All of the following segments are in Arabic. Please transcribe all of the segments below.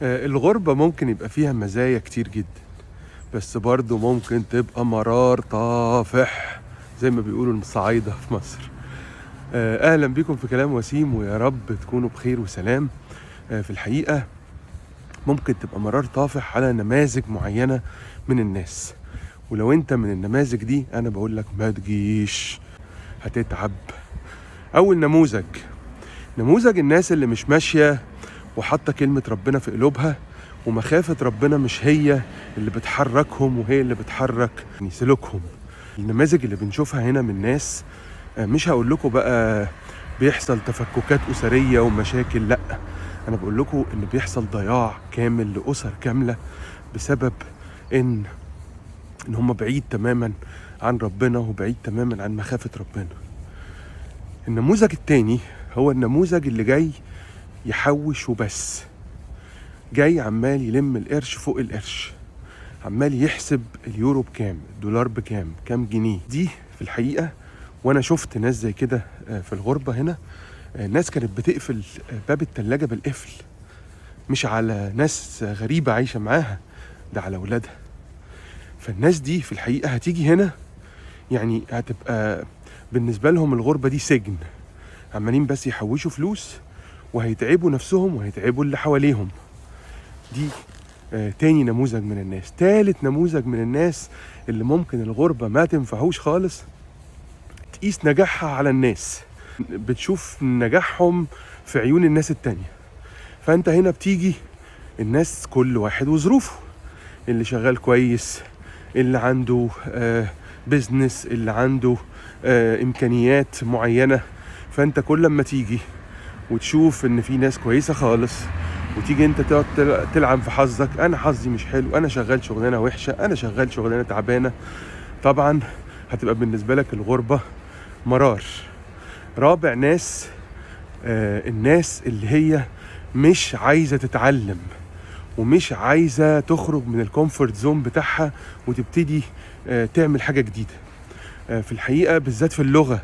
الغربة ممكن يبقى فيها مزايا كتير جدا، بس برضو ممكن تبقى مرار طافح زي ما بيقولوا الصعايدة في مصر. أهلا بكم في كلام وسيم، ويا رب تكونوا بخير وسلام. في الحقيقة ممكن تبقى مرار طافح على نماذج معينة من الناس، ولو انت من النماذج دي أنا بقول لك ما تجيش، هتتعب. أول نموذج الناس اللي مش ماشية وحاطة كلمة ربنا في قلوبها، ومخافة ربنا مش هي اللي بتحركهم وهي اللي بتحرك سلوكهم. النماذج اللي بنشوفها هنا من ناس، مش هقول لكم بقى بيحصل تفككات أسرية ومشاكل، لأ، أنا بقول لكم إن بيحصل ضياع كامل لأسر كاملة بسبب إن هم بعيد تماما عن ربنا وبعيد تماما عن مخافة ربنا. النموذج التاني هو النموذج اللي جاي يحوش وبس، جاي عمال يلم القرش فوق القرش، عمال يحسب اليورو بكام، الدولار بكام، كام جنيه. دي في الحقيقة وانا شفت ناس زي كده في الغربة هنا. ناس كانت بتقفل باب التلاجة بالقفل، مش على ناس غريبة عايشة معاها، ده على ولادها. فالناس دي في الحقيقة هتيجي هنا، يعني هتبقى بالنسبة لهم الغربة دي سجن، عمالين بس يحوشوا فلوس وهيتعبوا نفسهم وهيتعبوا اللي حواليهم. دي تاني نموذج من الناس. تالت نموذج من الناس اللي ممكن الغربة ما تنفعوش خالص، تقيس نجاحها على الناس، بتشوف نجاحهم في عيون الناس التانية. فانت هنا بتيجي، الناس كل واحد وظروفه، اللي شغال كويس، اللي عنده بيزنس، اللي عنده امكانيات معينة. فانت كل ما تيجي وتشوف ان في ناس كويسة خالص، وتيجي انت تقعد تلعب في حظك، انا حظي مش حلو، انا شغال شغلانه وحشه، انا شغال شغلانه تعبانه، طبعا هتبقى بالنسبه لك الغربه مرار. رابع ناس، الناس اللي هي مش عايزه تتعلم ومش عايزه تخرج من الكومفورت زون بتاعها وتبتدي تعمل حاجه جديده. في الحقيقه بالذات في اللغه،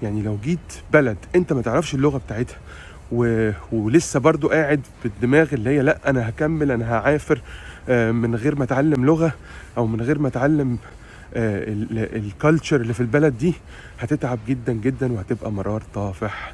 يعني لو جيت بلد انت ما تعرفش اللغه بتاعتها ولسه برضو قاعد بالدماغ اللي هي لا انا هكمل، انا هعافر من غير ما اتعلم لغة او من غير ما اتعلم الكالتشر اللي في البلد دي، هتتعب جدا جدا وهتبقى مرار طافح.